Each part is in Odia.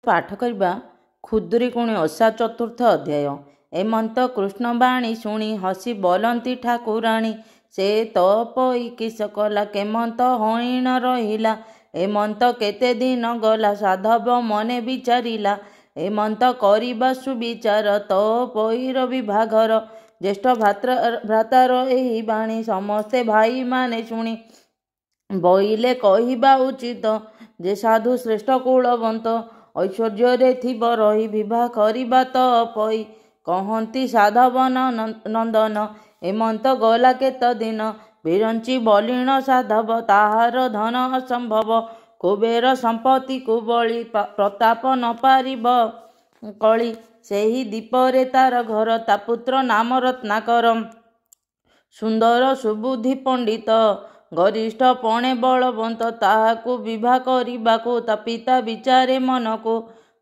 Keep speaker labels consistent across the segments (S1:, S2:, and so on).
S1: पाठ करवा खुदुरीकुणी ओषा चतुर्थ अध्याय। एमंत कृष्ण बाणी शुणी हसी बोलती ठाकुराणी से तो पई किस कला केमंत हईण रहिला। एमंत केते दिन गला साधव मने विचारिला। एमंत करिबा सुविचार तो पईर विभागर ज्येष्ठ भ्रातार एही बाणी समस्ते भाई माने शुणी बइले कहिबा उचित जे साधु श्रेष्ठ कुलवंत ऐश्वर्य थिब रही विवाह करिबा तो पई कहती साधवन नंदन। एमंत गला केत दिन बिरंची बलिण साधव ताहार धन असंभव कुबेर संपत्ति कुबली प्रताप न पारिब कली। सेही दीपरे तार घर ता पुत्र नाम रत्नाकर सुंदर सुबुद्धि पंडित गरिष्ठ पणे बलवंत ताहाकु विवाह करिबाकु ता पिता विचारे मनकु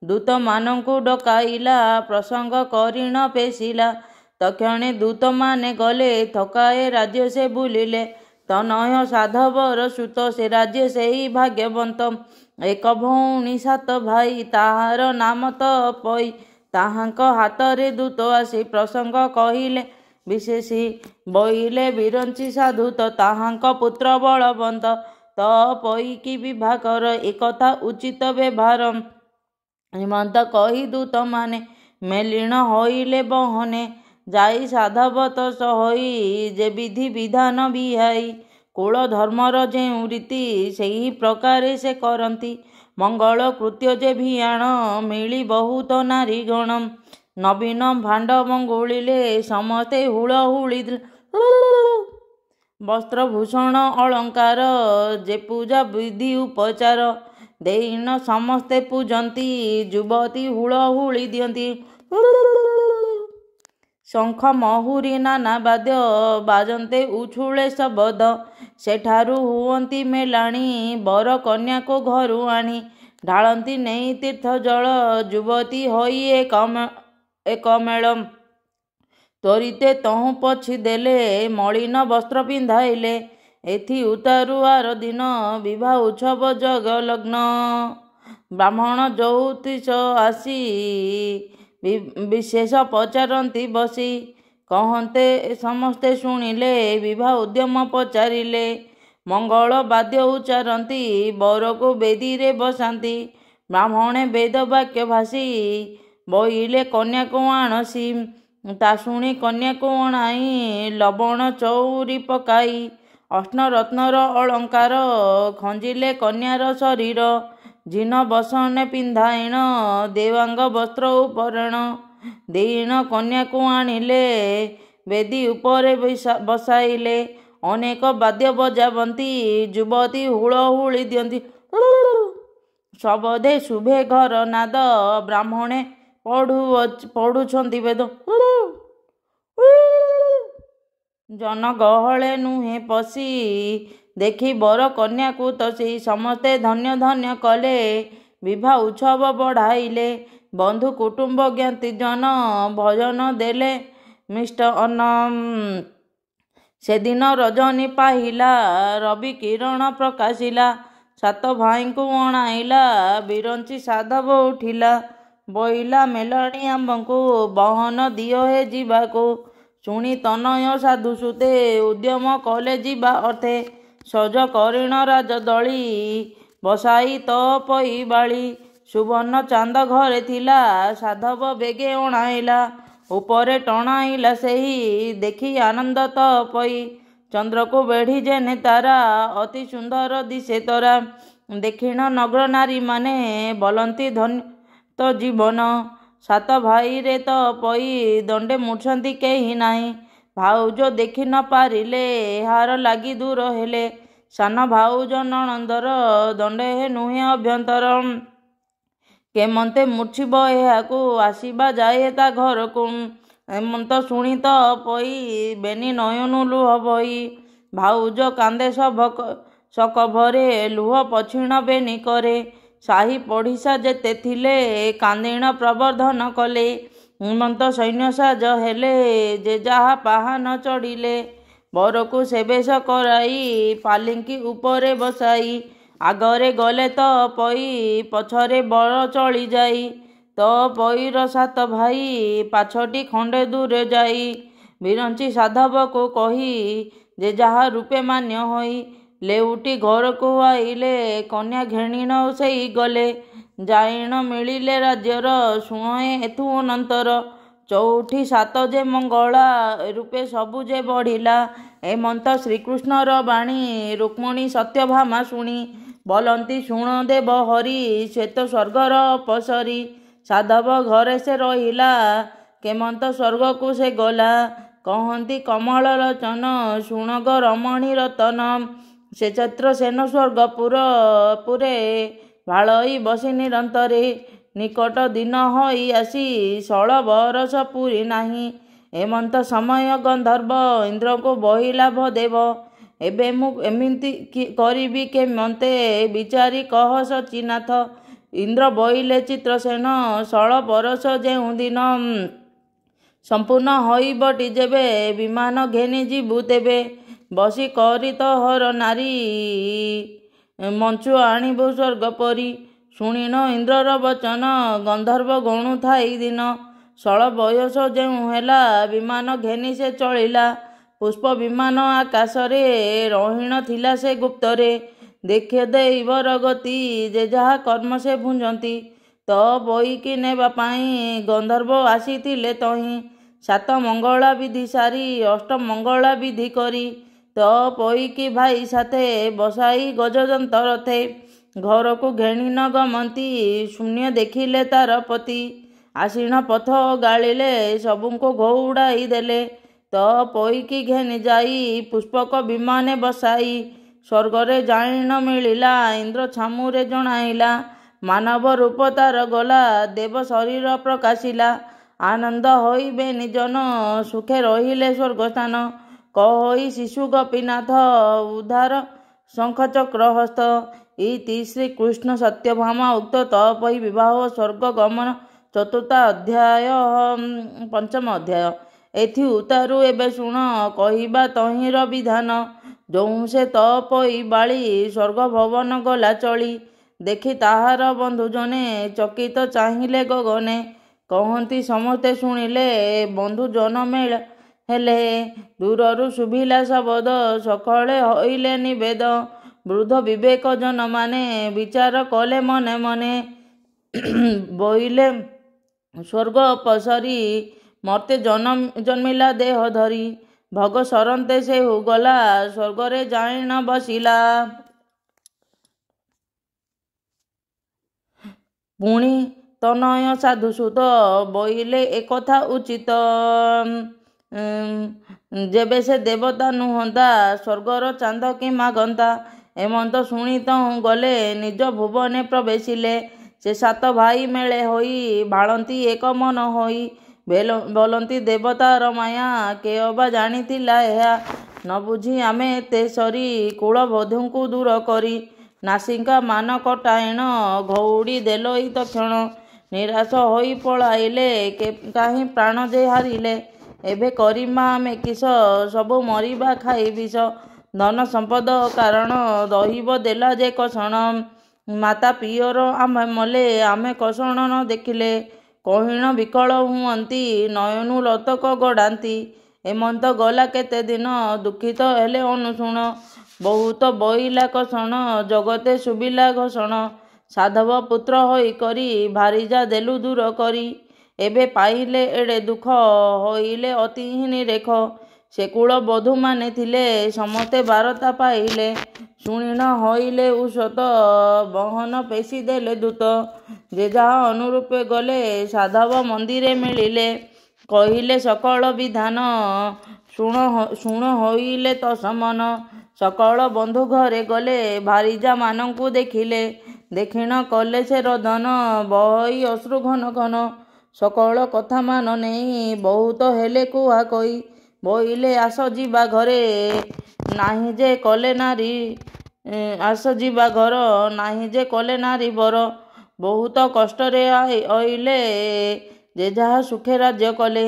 S1: दूत मानंकु डकाइला प्रसंग करिण पेशिला। तक्षणे दूत माने गले थकाए राज्य से बुलिले तनय साधवर सुत से राज्य से ही भाग्यवंत एक भौणी सात भाई ताहार नाम तो पई ताहांक हातरे दूत आसी प्रसंग कहिले विशेषी बइले बिरंची साधु तो ताहांक पुत्र बलवंत तो पई की विवाह कर एकथा उचित व्यवहार। हेमंत कही दूत माने मेलिण होइले बहने जाई साधव तो सही जे विधि विधान बिहाई कुल धर्मर जेउ रीति सेही प्रकारे से करती मंगल कृत्य जे भियाण मिली बहुत नारी गण नवीन भाण्ड मंगुलिले समस्ते हुलहुली वस्त्रभूषण अलंकार जे पूजा विधि उपचार देईन समस्ते पूजती युवती हुलहुली दियंती शंख महुरी नाना बाद्य बाजंते उछुले शबद सेठारु हुअंती मेलाणी बर कन्या को घरु आनी ढालती नहीं तीर्थ जल युवती होई एक मेल त्वरिते तहु पछी देले मलिन वस्त्र पिंधाइले एथि उतारु आर दिन विवाह उत्सव जग लग्न ब्राह्मण ज्योतिष आसी विशेष पचारती बसी कहते समस्ते शुणिले विवाह उद्यम पचारिले मंगल बाद्य उच्चारती बर को बेदी रे बसाती ब्राह्मणे वेद वाक्य भाषी बइले कन्या को आणसी ता शुणी कन्या को अणाई लवण चौरी पकाई अष्ण रत्नर अलंकार खंजिले कन्यार शरीर जिन बसन पिंधाइण देवांग वस्त्र उपरण देईण कन्या को आनिले वेदी उपरे बसाइले अनेक वाद्य बजावंती युवती हुलहुली दियंती सबदे शुभे घर नाद ब्राह्मणे पढ़ुछंती वेद जन गहले नुहे पशी देखी बर कन्या को तसी समस्ते धन्य धन्य कले विवाह उत्सव बढ़ाइले बंधु कुटुंब ज्ञाति जन भजन देले मिष्ट अन्न से दिन रजनी पाहिला रवि किरण प्रकाशिला सात भाई को अणाइला बिरंची साधव उठिला बइला मेलाणी आंबको बहन दियो हे जीवा को शुणी तनय साधु सुते उद्यम कले जीवा अर्थे सज करिण राजदली बसाई तो पई बाली सुवर्ण चांद घरे थिला साधव बेगे अणाइला उपरे टणाइला सेही देखी आनंद तो पई चंद्र को बेढ़ी जेने तारा अति सुंदर दिशे तोरा देखिण नगर नारी माने बोलती धन्य तो जीवन सात भाई रे तो पई दंडे मुछंती केही नाही भाउज देखि न पारिले हार लागी दूर हेले सान भाउज नणंदर दंडे हे नुहे अभ्यंतर केमंते मूर्छिब एहाकु आसीबा जाए ता घर को एमंत शुणी तो पई बेनी नयनु लुह बई भाउज कांदे सकभरे लुह पछिण बेनी करे साही पढ़िसा जेते थिले कांदिण प्रवर्धन कले हेमंत सैन्य साज हेले जे जहा पाहान चढ़िले बर को सेवेश कराई पालिंकी उपरे बसाई ଆଗରେ ଗଲେ ତ ପଇ ପଛରେ ବର ଚଳିଯାଇ। ତ ପଇର 7 ଭାଇ ପାଛଟି ଖଣ୍ଡେ ଦୂରେ ଯାଇ। ବିରଞ୍ଚି ସାଧବକୁ କହି ଯେ ଯାହା ରୂପେ ମାନ୍ୟ ହୋଇ। ଲେଉଟି ଘରକୁ ଆଇଲେ କନ୍ୟା ଘେଣିଣ ସେଇ ଗଲେ। ଯାଇଣ ମିଳିଲେ ରାଜ୍ୟର ଶୁଣେ ଏଥୁ ଅନନ୍ତର। ଚଉଠି 7 ଯେ ମଙ୍ଗଳା ରୂପେ ସବୁ ଯେ ବଢ଼ିଲା। ଏମନ୍ତ ଶ୍ରୀକୃଷ୍ଣର ବାଣୀ ରୁକ୍ମିଣୀ ସତ୍ୟଭାମା ଶୁଣି। ବୋଲନ୍ତି ଶୁଣ ଦେବ ହରି ଶ୍ଵେତ ସ୍ୱର୍ଗର ଅପସରି। ସାଧବ ଘରେ ସେ ରହିଲା କେମନ୍ତ ସ୍ୱର୍ଗକୁ ସେ ଗଲା। କହନ୍ତି କମଳ ଲୋଚନ ଶୁଣଗ ରମଣୀ ରତନ। ସେ ଚୈତ୍ର ସେନ ସ୍ୱର୍ଗପୁରେ ଭାଳଇ ବସି ନିରନ୍ତରେ। ନିକଟ ଦିନ ହୋଇ ଆସି 16 ବରଷ ପୁରୀ ନାହିଁ। ଏମନ୍ତ ସମୟ ଗନ୍ଧର୍ବ ଇନ୍ଦ୍ରଙ୍କୁ ବହିଲା ଭଦେବ। ଏବେ ମୁଁ ଏମିତି କରିବି କେମନ୍ତେ ବିଚାରି କହ ଶଚୀନାଥ। ଇନ୍ଦ୍ର ବହିଲେ ଚିତ୍ରସେନ 16 ବରଷ ଯେଉଁଦିନ। ସମ୍ପୂର୍ଣ୍ଣ ହୋଇବଟି ଯେବେ ବିମାନ ଘେନି ଯିବୁ ତେବେ। ବସି କରି ତୋହର ନାରୀ ମଞ୍ଚୁ ଆଣିବୁ ସ୍ୱର୍ଗପରି। ଶୁଣିନ ଇନ୍ଦ୍ରର ବଚନ ଗନ୍ଧର୍ବ ଗଣୁଥାଇ ଦିନ। 16 ବୟସ ଯେଉଁ ହେଲା ବିମାନ ଘେନି ସେ ଚଳିଲା। ପୁଷ୍ପ ବିମାନ ଆକାଶରେ ରହିଣ ଥିଲା ସେ ଗୁପ୍ତରେ। ଦେଖେ ଦୈବର ଗତି ଯେ ଯାହା କର୍ମ ସେ ଭୁଞ୍ଜନ୍ତି। ତ ପଇକି ନେବା ପାଇଁ ଗନ୍ଧର୍ବ ଆସିଥିଲେ ତହିଁ। 7 ମଙ୍ଗଳା ବିଧି ସାରି 8 ମଙ୍ଗଳା ବିଧି କରି। ତ ପଇକି ଭାଇ ସାଥେ ବସାଇ ଗଜଦନ୍ତ ରଥେ। ଘରକୁ ଘେଣି ନ ଗମନ୍ତି ଶୂନ୍ୟ ଦେଖିଲେ ତାର ପତି। ଆଷିଣ ପଥ ଗାଳିଲେ ସବୁଙ୍କୁ ଘଉଡ଼ାଇ ଦେଲେ। ତ ପଇକି ଘେନି ଯାଇ ପୁଷ୍ପକ ବିମାନେ ବସାଇ। ସ୍ୱର୍ଗରେ ଯାଇଣ ମିଳିଲା ଇନ୍ଦ୍ର ଛାମୁରେ ଜଣାଇଲା। ମାନବ ରୂପ ତାର ଗଲା ଦେବ ଶରୀର ପ୍ରକାଶିଲା। ଆନନ୍ଦ ହୋଇ ବେନି ଜନ ସୁଖେ ରହିଲେ ସ୍ୱର୍ଗସ୍ଥାନ। କହୋଇ ଶିଶୁ ଗୋପୀନାଥ ଉଦ୍ଧାର ଶଙ୍ଖ ଚକ୍ର ହସ୍ତ। ଇତି ଶ୍ରୀକୃଷ୍ଣ ସତ୍ୟଭାମା ଉକ୍ତ ତପୋଇ ବିବାହ ସ୍ୱର୍ଗ ଗମନ 4th ଅଧ୍ୟାୟ 5ମ ଅଧ୍ୟାୟ। ଏଥି ଉତ୍ତାରୁ ଏବେ ଶୁଣ କହିବା ତହିଁର ବିଧାନ। ଯୋଉଁ ସେ ତପୋଇ ବାଳି ସ୍ୱର୍ଗ ଭବନ ଗଲା ଚଳି। ଦେଖି ତାହାର ବନ୍ଧୁ ଜନେ ଚକିତ ଚାହିଁଲେ ଗଗନେ। କହନ୍ତି ସମସ୍ତେ ଶୁଣିଲେ ବନ୍ଧୁ ଜନ ମେଳ ହେଲେ। ଦୂରରୁ ଶୁଭିଲା ଶବଦ ସକଳେ ହଇଲେ ନିବେଦ। ବୃଦ୍ଧ ବିବେକ ଜନମାନେ ବିଚାର କଲେ ମନେ ମନେ। ବୋଇଲେ ସ୍ୱର୍ଗ ଅପସରି ମର୍ତ୍ତେ ଜନ୍ମିଲା ଦେହ ଧରି। ଭୋଗ ସରନ୍ତେ ସେହୁ ଗଲା ସ୍ୱର୍ଗରେ ଯାଇଣ ବସିଲା। ପୁଣି ତନୟ ସାଧୁସୁତ ବୋଇଲେ ଏକଥା ଉଚିତ। ଯେବେ ସେ ଦେବତା ନୁହନ୍ତା ସ୍ୱର୍ଗର ଚାନ୍ଦ କି ମାଗନ୍ତା। ଏମନ୍ତ ଶୁଣି ତହୁଁ ଗଲେ ନିଜ ଭୁବନେ ପ୍ରବେଶିଲେ। ସେ 7 ଭାଇ ମେଳେ ହୋଇ ଭାଳନ୍ତି ଏକ ମନ ହୋଇ। ବୋଲନ୍ତି ଦେବତାର ମାୟା କେ ଅବା ଜାଣିଥିଲା ଏହା। ନ ବୁଝି ଆମେ ଏତେ ସରି କୁଳବଧୂଙ୍କୁ ଦୂର କରି। ନାସିକା ମାନ କଟାଇଣ ଘଉଡ଼ି ଦେଲୋଇ ତକ୍ଷଣ। ନିରାଶ ହୋଇ ପଳାଇଲେ କାହିଁ ପ୍ରାଣ ଯେ ହାରିଲେ। ଏବେ କରିମା ଆମେ କିସ ସବୁ ମରିବା ଖାଇ ବିଷ। ଧନ ସମ୍ପଦ କାରଣ ଦହିବ ଦେଲା ଯେ କଷଣ। ମାତା ପିୟର ଆମେ ମଲେ ଆମେ କଷଣ ନ ଦେଖିଲେ। କହିଣ ବିକଳ ହୁଅନ୍ତି ନୟନୁ ଲୋତକ ଗଡ଼ାନ୍ତି। ଏମନ୍ତ ଗଲା କେତେ ଦିନ ଦୁଃଖିତ ହେଲେ ଅନୁଶୁଣ। ବହୁତ ବୋଇଲା କଷଣ ଜଗତେ ଶୁଭିଲା ଘୋଷଣ। ସାଧବ ପୁତ୍ର ହୋଇ କରି ଭାରିଜା ଦେଲୁ ଦୂର କରି। ଏବେ ପାଇଲେ ଏଡ଼େ ଦୁଃଖ ହୋଇଲେ ଅତିହିଁ ନିରେଖ। ସେ କୁଳ ବଧୂମାନେ ଥିଲେ ସମସ୍ତେ ବାରତା ପାଇଲେ। ଶୁଣିଣ ହୋଇଲେ ଉଷତ ବହନ ପେଶି ଦେଲେ ଦୂତ। ଯେ ଯାହା ଅନୁରୂପେ ଗଲେ ସାଧବ ମନ୍ଦିରେ ମିଳିଲେ। କହିଲେ ସକଳ ବିଧାନ ଶୁଣ ହୋଇଲେ ତ ସମନ। ସକଳ ବନ୍ଧୁ ଘରେ ଗଲେ ଭାରିଜା ମାନଙ୍କୁ ଦେଖିଲେ। ଦେଖିଣ କଲେ ସେ ରୋଦନ ବହଇ ଅଶ୍ରୁ ଘନ ଘନ। ସକଳ କଥା ମାନ ନେଇ ବହୁତ ହେଲେ କୁହା କହି। ବୋଇଲେ ଆସ ଯିବା ଘରେ ନାହିଁ ଯେ କଲେ ନାରୀ ଆସ ଯିବା ଘର ନାହିଁ ଯେ କଲେ ନାରୀ ବର। ବହୁତ କଷ୍ଟରେ ଅଇଲେ ଯେ ଯାହା ସୁଖେ ରାଜ୍ୟ କଲେ।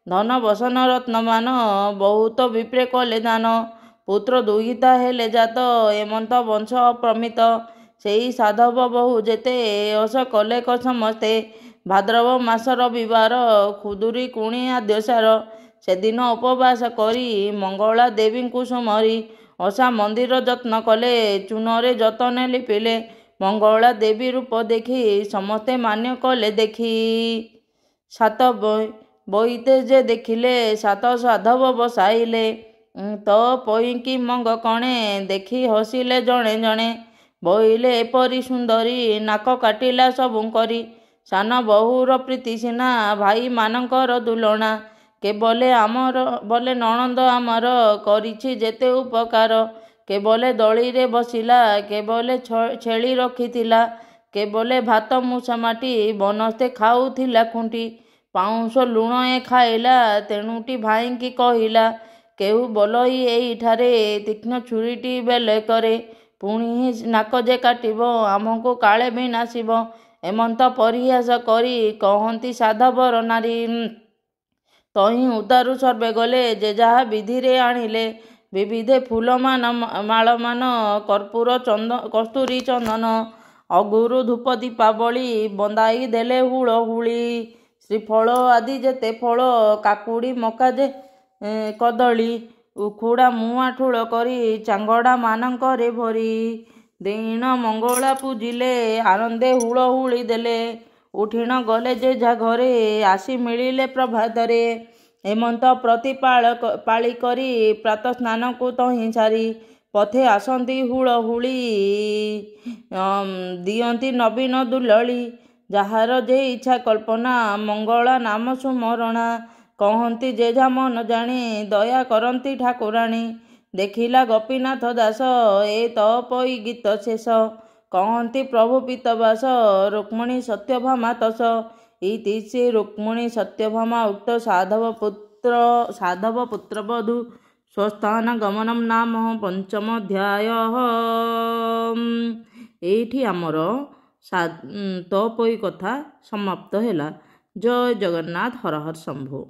S1: ଧନ ବସନ ରତ୍ନମାନ ବହୁତ ବିପ୍ରେ କଲେ ଦାନ। ପୁତ୍ର ଦୁହିତା ହେଲେ ଜାତ ଏମନ୍ତ ବଂଶ ଅପ୍ରମିତ। ସେଇ ସାଧବ ବହୁ ଯେତେ ଅସ କଲେ ସମସ୍ତେ। ଭାଦ୍ରବ ମାସ ରବିବାର ଖୁଦୁରି କୁଣିଆ ଦେଶର। ସେଦିନ ଉପବାସ କରି ମଙ୍ଗଳା ଦେବୀଙ୍କୁ ସୁମରି ଅସା ମନ୍ଦିର ଯତ୍ନ କଲେ। ଚୂନରେ ଯତନେ ଲିପିଲେ ମଙ୍ଗଳା ଦେବୀ ରୂପ ଦେଖି ସମସ୍ତେ ମାନ୍ୟ କଲେ ଦେଖି। ସାତ ବଇତେ ଯେ ଦେଖିଲେ ସାତ ସାଧବ ବସାଇଲେ। ତ ପଇକି ମଙ୍ଗ କଣେ ଦେଖି ହସିଲେ ଜଣେ ଜଣେ। ବଇଲେ ଏପରି ସୁନ୍ଦରୀ ନାକ କାଟିଲା ସବୁ କରି। ସାନ ବହୁର ପ୍ରୀତି ସିନା ଭାଇମାନଙ୍କର ଦୁଲଣା। କେବଲେ ଆମର ବଲେ ନଣନ୍ଦ ଆମର କରିଛି ଯେତେ ଉପକାର। କେବଲେ ଦଳିରେ ବସିଲା କେବଲେ ଛେଳି ରଖିଥିଲା। କେବଲେ ଭାତ ମୂଷା ମାଟି ବନସ୍ତେ ଖାଉଥିଲା ଖୁଣ୍ଟି। ପାଉଁଶ ଲୁଣଏ ଖାଇଲା ତେଣୁଟି ଭାଇଙ୍କି କହିଲା କେହୁ ବଲଇ ଏଇଠାରେ ତୀକ୍ଷ୍ଣ ଛୁରୀଟି ବେଲେ କରେ। ପୁଣି ନାକ ଯେ କାଟିବ ଆମକୁ କାଳେ ବି ନାସିବ। ଏମନ୍ତ ପରିହାସ କରି କହନ୍ତି ସାଧବର ନାରୀ। ତହିଁ ଉଦାରୁ ସର୍ବେ ଗଲେ ଯେ ଯାହା ବିଧିରେ ଆଣିଲେ। ବିବିଧେ ଫୁଲମାନ ମାଳମାନ କର୍ପୂର କସ୍ତୁରୀ ଚନ୍ଦନ। ଅଗୁରୁ ଧୂପ ଦୀପାବଳି ବନ୍ଦାଇ ଦେଲେ ହୁଳହୁଳି। ଶ୍ରୀଫଳ ଆଦି ଯେତେ ଫଳ କାକୁଡ଼ି ମକା ଯେ କଦଳୀ। ଉଖୁଡ଼ା ମୁଆଁ ଠୁଳ କରି ଚାଙ୍ଗଡ଼ା ମାନଙ୍କରେ ଭରି। ଦିନ ମଙ୍ଗଳା ପୂଜିଲେ ଆନନ୍ଦେ ହୁଳହୁଳି ଦେଲେ। ଉଠିଣ ଗଲେ ଯେ ଯା ଘରେ ଆସି ମିଳିଲେ ପ୍ରଭାତରେ। ଏମନ୍ତ ପ୍ରତି ପାଳି କରି ପ୍ରାତଃ ସ୍ନାନକୁ ତହିଁ ସାରି। ପଥେ ଆସନ୍ତି ହୁଳହୁଳି ଦିଅନ୍ତି ନବୀନ ଦୁଲଳି। ଯାହାର ଯେ ଇଚ୍ଛା କଳ୍ପନା ମଙ୍ଗଳା ନାମ ସୁମରଣା। କହନ୍ତି ଯେ ଯା ମନ ଜାଣି ଦୟା କରନ୍ତି ଠାକୁରାଣୀ। ଦେଖିଲା ଗୋପୀନାଥ ଦାସ ଏ ତ ପଇ ଗୀତ ଶେଷ। କହନ୍ତି ପ୍ରଭୁ ପୀତବାସ ରୁକ୍ମିଣୀ ସତ୍ୟଭାମା ତସ। ଇତି ଶ୍ରୀ ରୁକ୍ମିଣୀ ସତ୍ୟଭାମା ଉକ୍ତ ସାଧବ ପୁତ୍ର ବଧୂ ସ୍ୱସ୍ଥାନ ଗମନମ୍ ନାମ ପଞ୍ଚମୋଧ୍ୟାୟ। ଏଇଠି ଆମର ତପୋଇ କଥା ସମାପ୍ତ ହେଲା। ଜୟ ଜଗନ୍ନାଥ। ହର ହର ଶମ୍ଭୁ।